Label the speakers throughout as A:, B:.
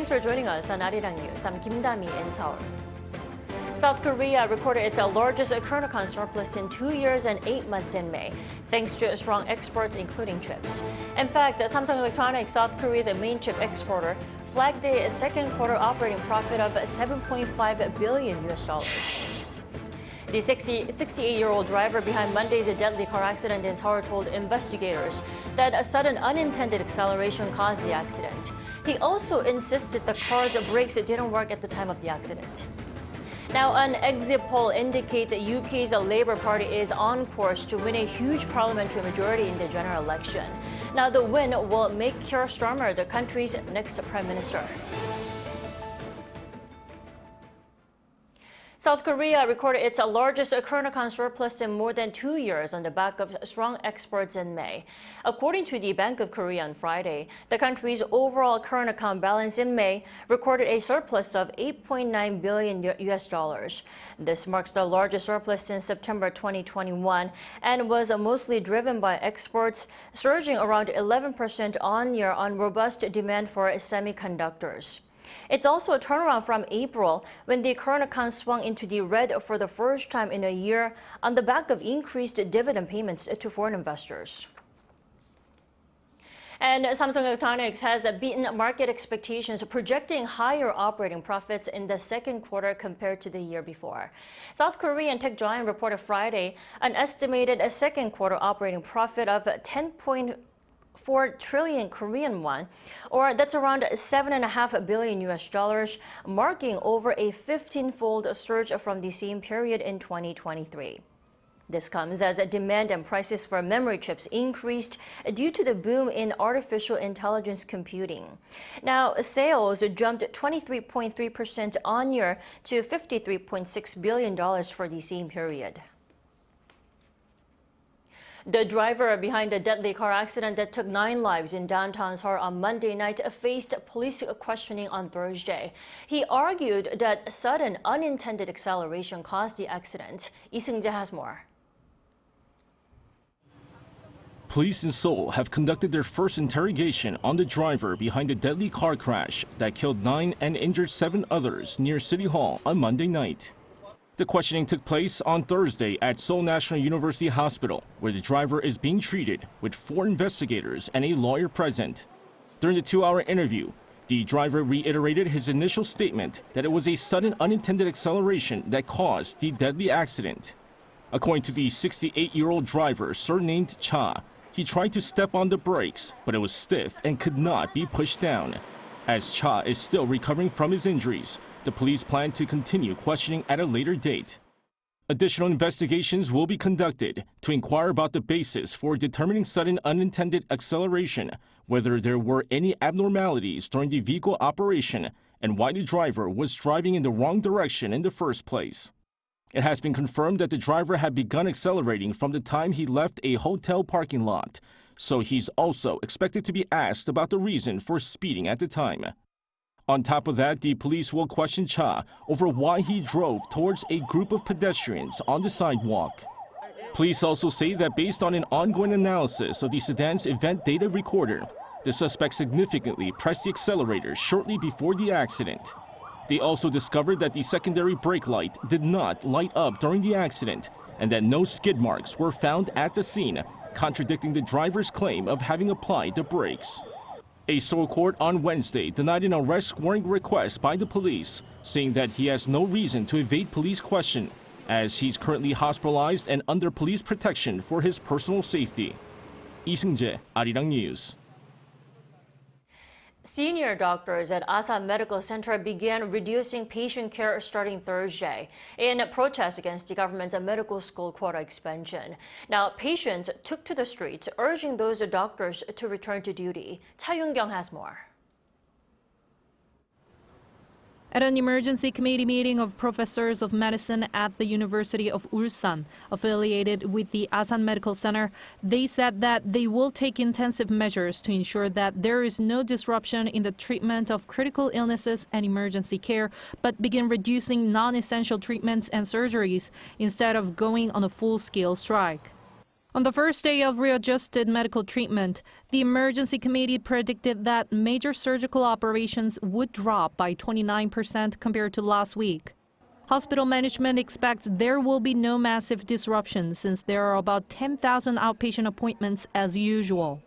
A: Thanks for joining us on Arirang News. I'm Kim Dami in Seoul. South Korea recorded its largest current account surplus in 2 years and 8 months in May, thanks to strong exports, including chips. In fact, Samsung Electronics, South Korea's main chip exporter, flagged a second quarter operating profit of $7.5 billion. The 68-year-old driver behind Monday's deadly car accident in Seoul told investigators that a sudden unintended acceleration caused the accident. He also insisted the car's brakes didn't work at the time of the accident. Now, an exit poll indicates the UK's Labour Party is on course to win a huge parliamentary majority in the general election. Now, the win will make Keir Starmer the country's next prime minister. South Korea recorded its largest current account surplus in more than 2 years on the back of strong exports in May. According to the Bank of Korea on Friday, the country's overall current account balance in May recorded a surplus of $8.9 billion. This marks the largest surplus since September 2021 and was mostly driven by exports, surging around 11% on-year on robust demand for semiconductors. It's also a turnaround from April, when the current account swung into the red for the first time in a year on the back of increased dividend payments to foreign investors. And Samsung Electronics has beaten market expectations, projecting higher operating profits in the second quarter compared to the year before. South Korean tech giant reported Friday an estimated second quarter operating profit of 10.4 trillion Korean won, or that's around $7.5 billion, marking over a 15-fold surge from the same period in 2023. This comes as demand and prices for memory chips increased due to the boom in artificial intelligence computing. Now, sales jumped 23.3% on-year to $53.6 billion for the same period. The driver behind the deadly car accident that took 9 lives in downtown Seoul on Monday night faced police questioning on Thursday. He argued that sudden unintended acceleration caused the accident. Lee Seung-jae has more.
B: Police in Seoul have conducted their first interrogation on the driver behind the deadly car crash that killed 9 and injured 7 others near City Hall on Monday night. The questioning took place on Thursday at Seoul National University Hospital, where the driver is being treated with 4 investigators and a lawyer present. During the 2-hour interview, the driver reiterated his initial statement that it was a sudden unintended acceleration that caused the deadly accident. According to the 68-year-old driver, surnamed Cha, he tried to step on the brakes, but it was stiff and could not be pushed down. As Cha is still recovering from his injuries, the police plan to continue questioning at a later date. Additional investigations will be conducted to inquire about the basis for determining sudden unintended acceleration, whether there were any abnormalities during the vehicle operation, and why the driver was driving in the wrong direction in the first place. It has been confirmed that the driver had begun accelerating from the time he left a hotel parking lot, so he's also expected to be asked about the reason for speeding at the time. On top of that, the police will question Cha over why he drove towards a group of pedestrians on the sidewalk. Police also say that based on an ongoing analysis of the sedan's event data recorder, the suspect significantly pressed the accelerator shortly before the accident. They also discovered that the secondary brake light did not light up during the accident and that no skid marks were found at the scene, contradicting the driver's claim of having applied the brakes. A Seoul court on Wednesday denied an arrest warrant request by the police, saying that he has no reason to evade police question, as he's currently hospitalized and under police protection for his personal safety. Lee Seung-jae, Arirang News.
A: Senior doctors at Asan Medical Center began reducing patient care starting Thursday in protest against the government's medical school quota expansion. Now, patients took to the streets, urging those doctors to return to duty. Cha Yoon-kyung has more.
C: At an emergency committee meeting of professors of medicine at the University of Ulsan, affiliated with the Asan Medical Center, they said that they will take intensive measures to ensure that there is no disruption in the treatment of critical illnesses and emergency care, but begin reducing non-essential treatments and surgeries instead of going on a full-scale strike. On the first day of readjusted medical treatment, the emergency committee predicted that major surgical operations would drop by 29% compared to last week. Hospital management expects there will be no massive disruption since there are about 10,000 outpatient appointments as usual.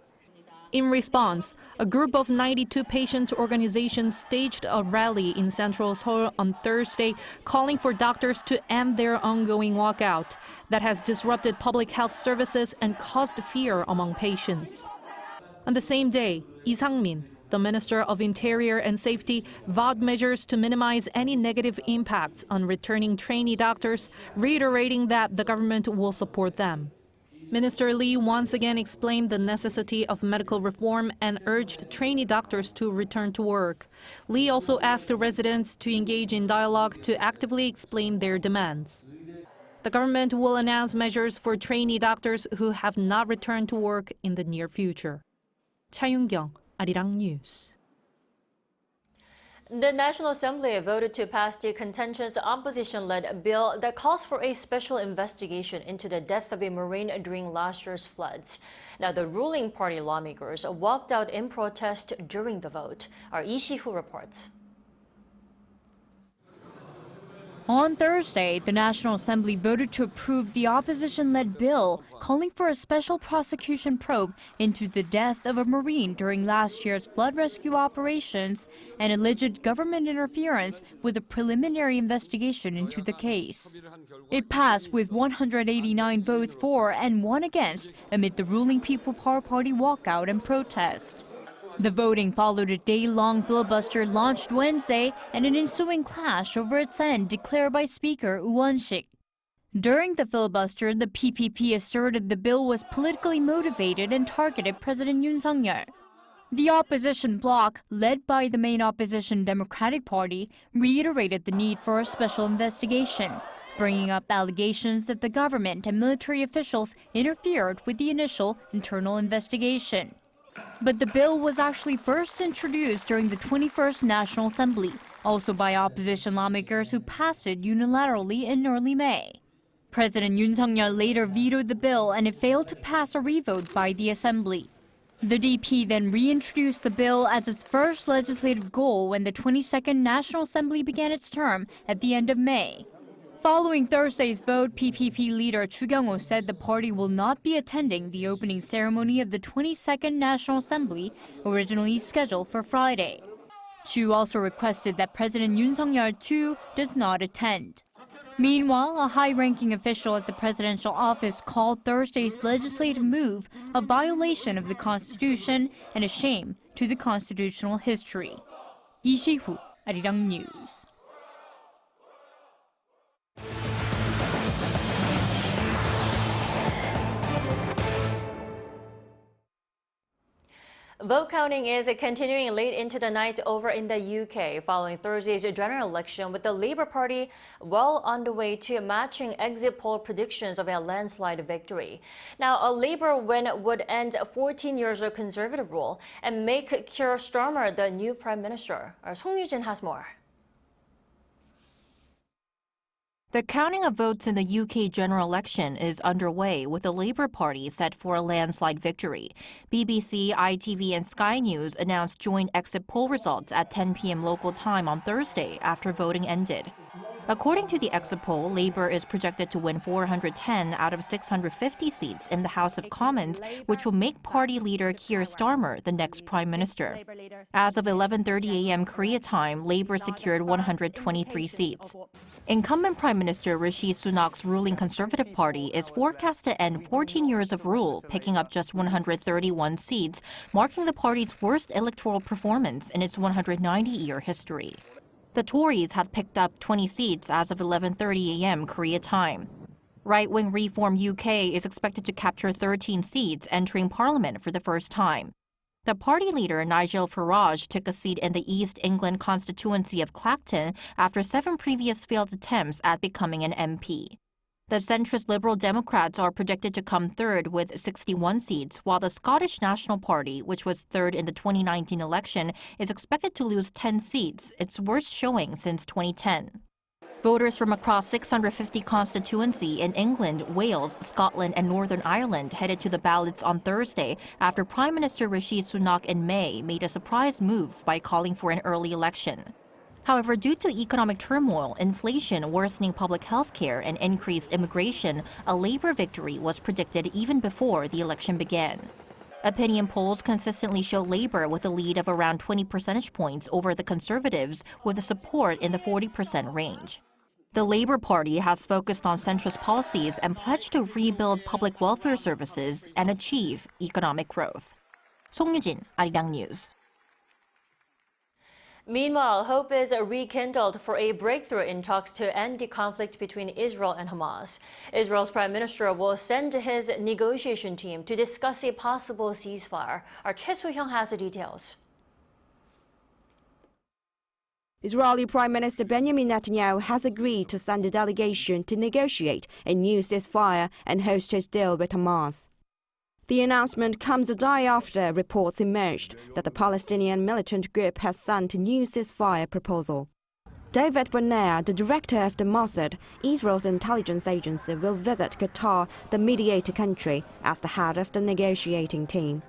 C: In response, a group of 92 patients' organizations staged a rally in central Seoul on Thursday, calling for doctors to end their ongoing walkout that has disrupted public health services and caused fear among patients. On the same day, Lee Sang-min, the Minister of Interior and Safety, vowed measures to minimize any negative impacts on returning trainee doctors, reiterating that the government will support them. Minister Lee once again explained the necessity of medical reform and urged trainee doctors to return to work. Lee also asked the residents to engage in dialogue to actively explain their demands. The government will announce measures for trainee doctors who have not returned to work in the near future. Cha Yoon-kyung, Arirang News.
A: The National Assembly voted to pass the contentious opposition-led bill that calls for a special investigation into the death of a Marine during last year's floods. Now, the ruling party lawmakers walked out in protest during the vote. Our Lee Si-hoo reports.
D: On Thursday, the National Assembly voted to approve the opposition-led bill calling for a special prosecution probe into the death of a Marine during last year's flood rescue operations and alleged government interference with a preliminary investigation into the case. It passed with 189 votes for and 1 against amid the ruling People Power Party walkout and protest. The voting followed a day-long filibuster launched Wednesday and an ensuing clash over its end declared by Speaker Woo Won-sik. During the filibuster, the PPP asserted the bill was politically motivated and targeted President Yoon Suk-yeol. The opposition bloc, led by the main opposition Democratic Party, reiterated the need for a special investigation, bringing up allegations that the government and military officials interfered with the initial internal investigation. But the bill was actually first introduced during the 21st National Assembly, also by opposition lawmakers who passed it unilaterally in early May. President Yoon Suk-yeol later vetoed the bill and it failed to pass a revote by the Assembly. The DP then reintroduced the bill as its first legislative goal when the 22nd National Assembly began its term at the end of May. Following Thursday's vote, PPP leader Chu Kyung-ho said the party will not be attending the opening ceremony of the 22nd National Assembly, originally scheduled for Friday. Chu also requested that President Yoon Suk-yeol too does not attend. Meanwhile, a high-ranking official at the presidential office called Thursday's legislative move a violation of the Constitution and a shame to the constitutional history. Lee Si-hoo, Arirang News.
A: Vote counting is continuing late into the night over in the UK following Thursday's general election, with the Labour Party well on the way to matching exit poll predictions of a landslide victory. Now, a Labour win would end 14 years of Conservative rule and make Keir Starmer the new Prime Minister. Our Song Yoo-jin has more.
D: The counting of votes in the UK general election is underway, with the Labour Party set for a landslide victory. BBC, ITV and Sky News announced joint exit poll results at 10 p.m. local time on Thursday after voting ended. According to the exit poll, Labour is projected to win 410 out of 650 seats in the House of Commons, which will make party leader Keir Starmer the next Prime Minister. As of 11:30 a.m. Korea time, Labour secured 123 seats. Incumbent Prime Minister Rishi Sunak's ruling Conservative Party is forecast to end 14 years of rule, picking up just 131 seats, marking the party's worst electoral performance in its 190-year history. The Tories had picked up 20 seats as of 11:30 a.m. Korea time. Right-wing Reform UK is expected to capture 13 seats, entering Parliament for the first time. The party leader Nigel Farage took a seat in the East England constituency of Clacton after 7 previous failed attempts at becoming an MP. The centrist Liberal Democrats are predicted to come third with 61 seats, while the Scottish National Party, which was third in the 2019 election, is expected to lose 10 seats, its worst showing since 2010.
E: Voters from across 650 constituencies in England, Wales, Scotland, and Northern Ireland headed to the ballots on Thursday after Prime Minister Rishi Sunak in May made a surprise move by calling for an early election. However, due to economic turmoil, inflation, worsening public health care, and increased immigration, a Labour victory was predicted even before the election began. Opinion polls consistently show Labour with a lead of around 20 percentage points over the Conservatives, with support in the 40% range. The Labour Party has focused on centrist policies and pledged to rebuild public welfare services and achieve economic growth. 송유진, Arirang News.
A: Meanwhile, hope is rekindled for a breakthrough in talks to end the conflict between Israel and Hamas. Israel's prime minister will send his negotiation team to discuss a possible ceasefire. Our Choi Soo-hyung has the details.
F: Israeli Prime Minister Benjamin Netanyahu has agreed to send a delegation to negotiate a new ceasefire and hostage deal with Hamas. The announcement comes a day after reports emerged that the Palestinian militant group has sent a new ceasefire proposal. David Barnea, the director of the Mossad, Israel's intelligence agency, will visit Qatar, the mediator country, as the head of the negotiating team.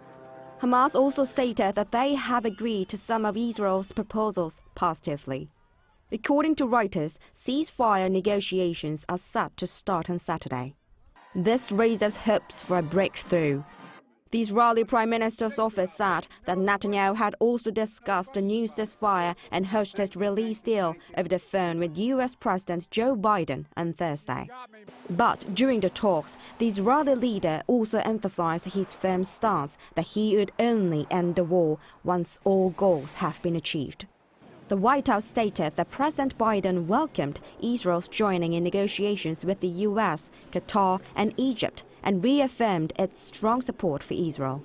F: Hamas also stated that they have agreed to some of Israel's proposals positively. According to Reuters, ceasefire negotiations are set to start on Saturday. This raises hopes for a breakthrough. The Israeli Prime Minister's office said that Netanyahu had also discussed a new ceasefire and hostage release deal over the phone with U.S. President Joe Biden on Thursday. But during the talks, the Israeli leader also emphasized his firm stance that he would only end the war once all goals have been achieved. The White House stated that President Biden welcomed Israel's joining in negotiations with the U.S., Qatar, and Egypt, and reaffirmed its strong support for Israel.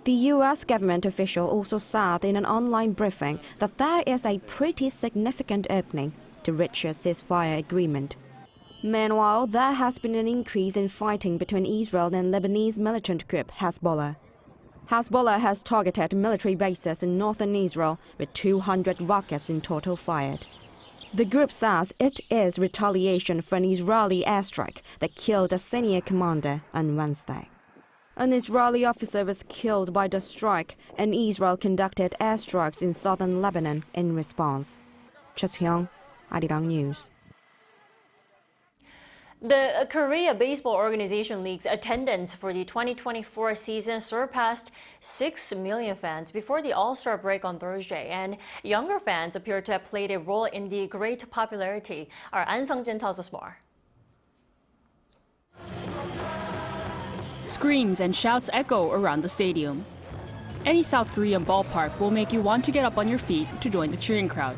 F: The U.S. government official also said in an online briefing that there is a pretty significant opening to reach a ceasefire agreement. Meanwhile, there has been an increase in fighting between Israel and Lebanese militant group Hezbollah. Hezbollah has targeted military bases in northern Israel with 200 rockets in total fired. The group says it is retaliation for an Israeli airstrike that killed a senior commander on Wednesday. An Israeli officer was killed by the strike, and Israel conducted airstrikes in southern Lebanon in response. Choi Soo-hyung, Arirang News.
A: The Korea Baseball Organization League's attendance for the 2024 season surpassed 6 million fans before the All-Star break on Thursday, and younger fans appear to have played a role in the great popularity. Our An Sung-jin tells us more.
G: Screams and shouts echo around the stadium. Any South Korean ballpark will make you want to get up on your feet to join the cheering crowd.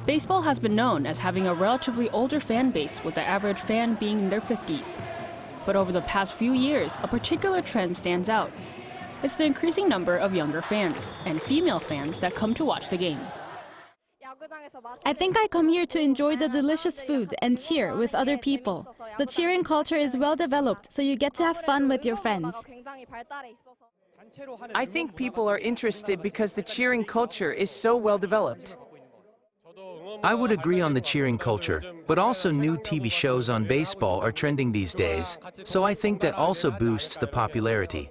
G: Baseball has been known as having a relatively older fan base, with the average fan being in their 50s. But over the past few years, a particular trend stands out. It's the increasing number of younger fans and female fans that come to watch the game.
H: I think I come here to enjoy the delicious food and cheer with other people. The cheering culture is well developed, so you get to have fun with your friends.
I: I think people are interested because the cheering culture is so well developed.
J: I would agree on the cheering culture, but also new TV shows on baseball are trending these days, so I think that also boosts the popularity.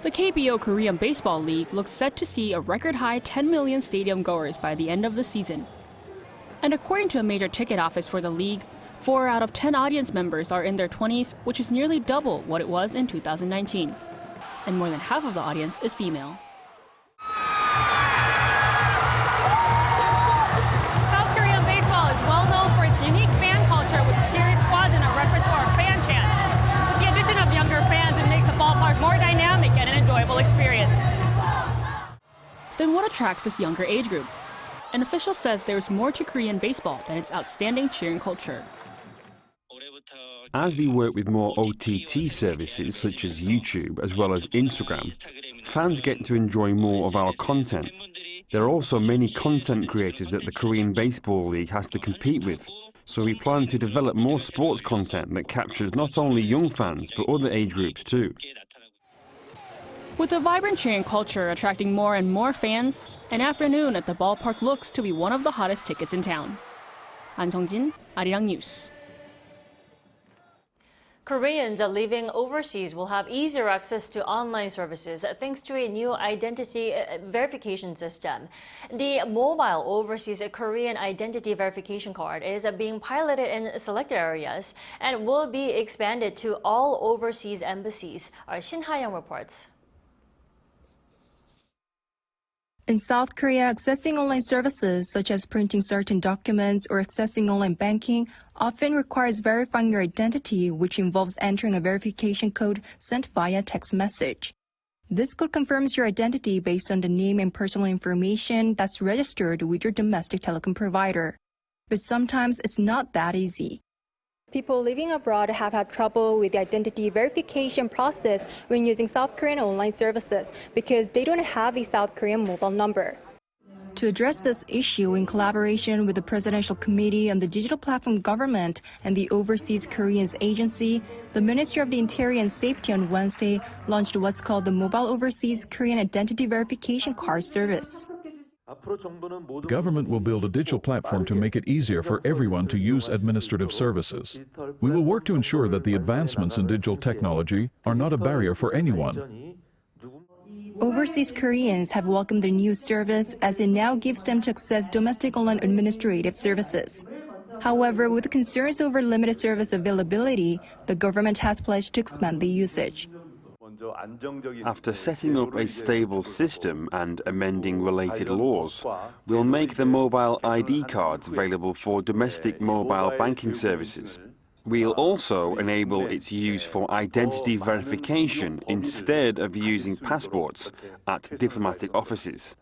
G: The KBO Korean Baseball League looks set to see a record-high 10 million stadium goers by the end of the season. And according to a major ticket office for the league, 4 out of 10 audience members are in their 20s, which is nearly double what it was in 2019. And more than half of the audience is female.
A: More dynamic and an enjoyable experience.
G: Then what attracts this younger age group? An official says there's more to Korean baseball than its outstanding cheering culture.
K: As we work with more OTT services such as YouTube as well as Instagram, fans get to enjoy more of our content. There are also many content creators that the Korean Baseball League has to compete with. So we plan to develop more sports content that captures not only young fans but other age groups too.
G: With the vibrant cheering culture attracting more and more fans, an afternoon at the ballpark looks to be one of the hottest tickets in town. 안성진, Arirang News.
A: Koreans living overseas will have easier access to online services thanks to a new identity verification system. The mobile overseas Korean identity verification card is being piloted in selected areas and will be expanded to all overseas embassies. Our Shin Ha-young reports.
L: In South Korea, accessing online services such as printing certain documents or accessing online banking often requires verifying your identity, which involves entering a verification code sent via text message. This code confirms your identity based on the name and personal information that's registered with your domestic telecom provider. But sometimes it's not that easy.
M: People living abroad have had trouble with the identity verification process when using South Korean online services because they don't have a South Korean mobile number.
L: To address this issue, in collaboration with the Presidential Committee on the Digital Platform Government and the Overseas Koreans Agency, the Ministry of the Interior and Safety on Wednesday launched what's called the Mobile Overseas Korean Identity Verification Card Service.
N: The government will build a digital platform to make it easier for everyone to use administrative services. We will work to ensure that the advancements in digital technology are not a barrier for anyone.
L: Overseas Koreans have welcomed the new service as it now gives them to access domestic online administrative services. However, with concerns over limited service availability, the government has pledged to expand the usage.
K: After setting up a stable system and amending related laws, we'll make the mobile ID cards available for domestic mobile banking services. We'll also enable its use for identity verification instead of using passports at diplomatic offices.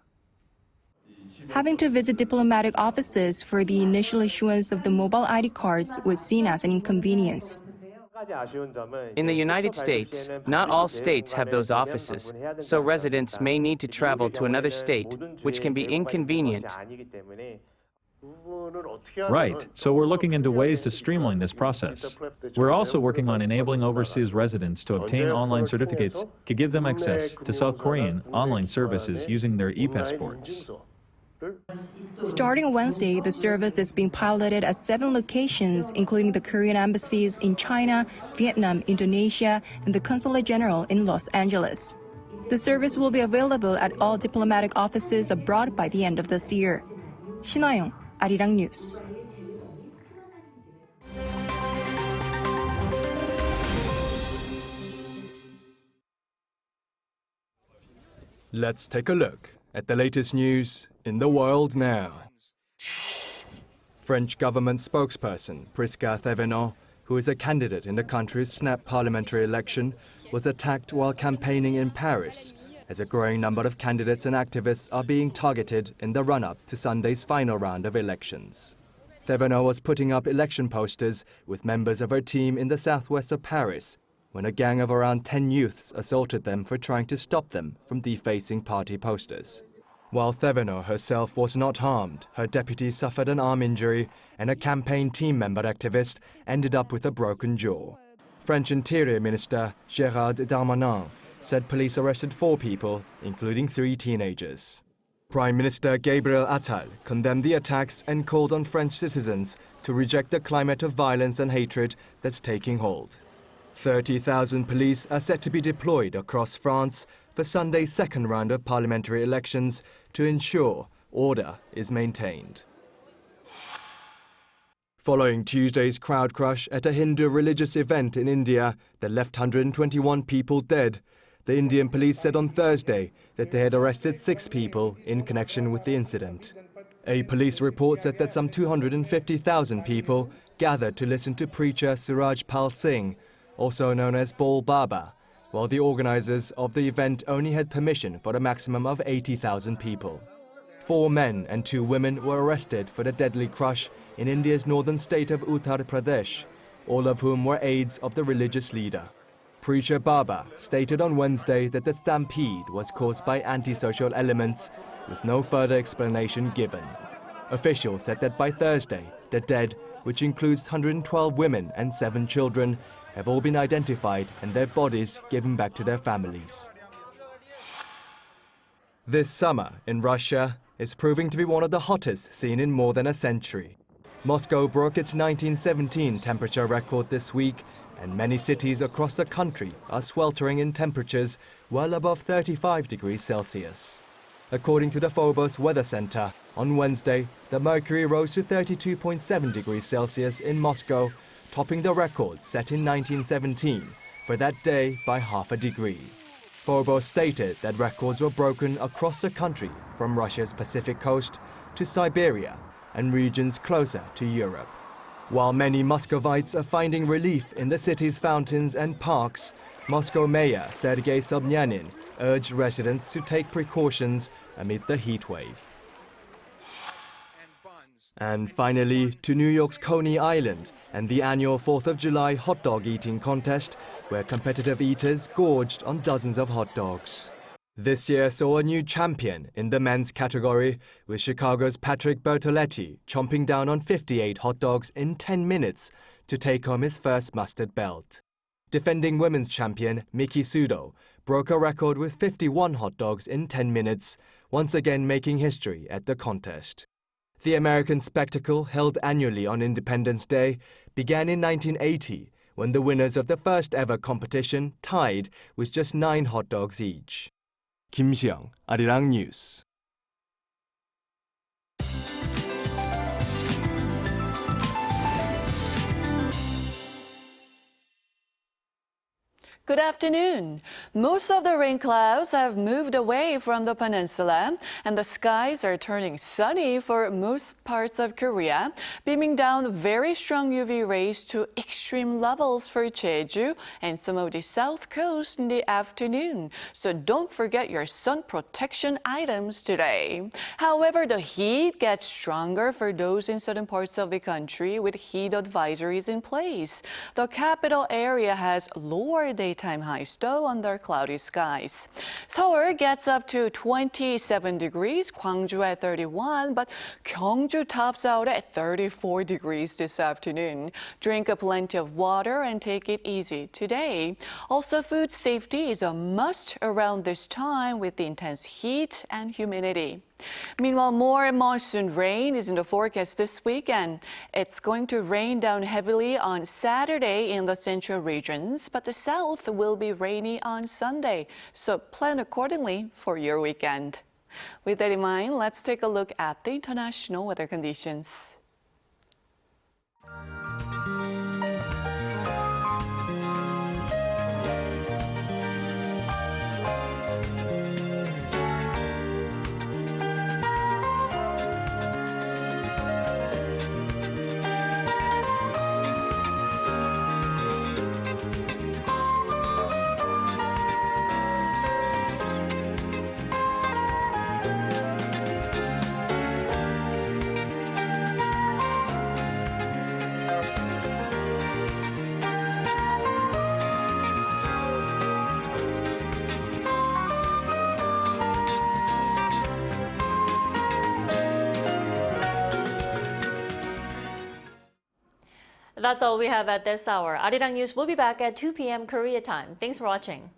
L: Having to visit diplomatic offices for the initial issuance of the mobile ID cards was seen as an inconvenience.
I: In the United States, not all states have those offices, so residents may need to travel to another state, which can be inconvenient.
O: Right, so we're looking into ways to streamline this process. We're also working on enabling overseas residents to obtain online certificates to give them access to South Korean online services using their e-passports.
L: Starting Wednesday, the service is being piloted at 7 locations, including the Korean embassies in China, Vietnam, Indonesia, and the Consulate General in Los Angeles. The service will be available at all diplomatic offices abroad by the end of this year. Shin Ha-young, Arirang News.
P: Let's take a look at the latest news in the world now. French government spokesperson Prisca Thévenot, who is a candidate in the country's snap parliamentary election, was attacked while campaigning in Paris, as a growing number of candidates and activists are being targeted in the run-up to Sunday's final round of elections. Thévenot was putting up election posters with members of her team in the southwest of Paris when a gang of around 10 youths assaulted them for trying to stop them from defacing party posters. While Thévenot herself was not harmed, her deputy suffered an arm injury and a campaign team member activist ended up with a broken jaw. French Interior Minister Gérald Darmanin said police arrested 4 people, including 3 teenagers. Prime Minister Gabriel Attal condemned the attacks and called on French citizens to reject the climate of violence and hatred that's taking hold. 30,000 police are set to be deployed across France for Sunday's second round of parliamentary elections to ensure order is maintained. Following Tuesday's crowd crush at a Hindu religious event in India that left 121 people dead, the Indian police said on Thursday that they had arrested 6 people in connection with the incident. A police report said that some 250,000 people gathered to listen to preacher Suraj Pal Singh, also known as Bol Baba, while the organizers of the event only had permission for a maximum of 80,000 people. 4 men and 2 women were arrested for the deadly crush in India's northern state of Uttar Pradesh, all of whom were aides of the religious leader. Preacher Baba stated on Wednesday that the stampede was caused by antisocial elements, with no further explanation given. Officials said that by Thursday, the dead, which includes 112 women and 7 children, have all been identified and their bodies given back to their families. This summer in Russia is proving to be one of the hottest seen in more than a century. Moscow broke its 1917 temperature record this week, and many cities across the country are sweltering in temperatures well above 35 degrees Celsius. According to the Phobos Weather Center, on Wednesday, the mercury rose to 32.7 degrees Celsius in Moscow, topping the record set in 1917 for that day by half a degree. Phobos stated that records were broken across the country from Russia's Pacific coast to Siberia and regions closer to Europe. While many Muscovites are finding relief in the city's fountains and parks, Moscow Mayor Sergei Sobyanin urged residents to take precautions amid the heat wave. And finally, to New York's Coney Island and the annual 4th of July hot dog eating contest, where competitive eaters gorged on dozens of hot dogs. This year saw a new champion in the men's category, with Chicago's Patrick Bertoletti chomping down on 58 hot dogs in 10 minutes to take home his first mustard belt. Defending women's champion Miki Sudo broke a record with 51 hot dogs in 10 minutes, once again making history at the contest. The American spectacle, held annually on Independence Day, began in 1980, when the winners of the first ever competition tied with just 9 hot dogs each. Kim Seong, Arirang News.
Q: Good afternoon. Most of the rain clouds have moved away from the peninsula, and the skies are turning sunny for most parts of Korea, beaming down very strong UV rays to extreme levels for Jeju and some of the south coast in the afternoon. So don't forget your sun protection items today. However, the heat gets stronger for those in certain parts of the country with heat advisories in place. The capital area has lower daytime highs though under cloudy skies. Seoul gets up to 27 degrees, Gwangju at 31, but Gyeongju tops out at 34 degrees this afternoon. Drink plenty of water and take it easy today. Also, food safety is a must around this time with the intense heat and humidity. Meanwhile, more monsoon rain is in the forecast this weekend. It's going to rain down heavily on Saturday in the central regions, but the south will be rainy on Sunday, so plan accordingly for your weekend. With that in mind, let's take a look at the international weather conditions. That's all we have at this hour. Arirang News will be back at 2 p.m. Korea time. Thanks for watching.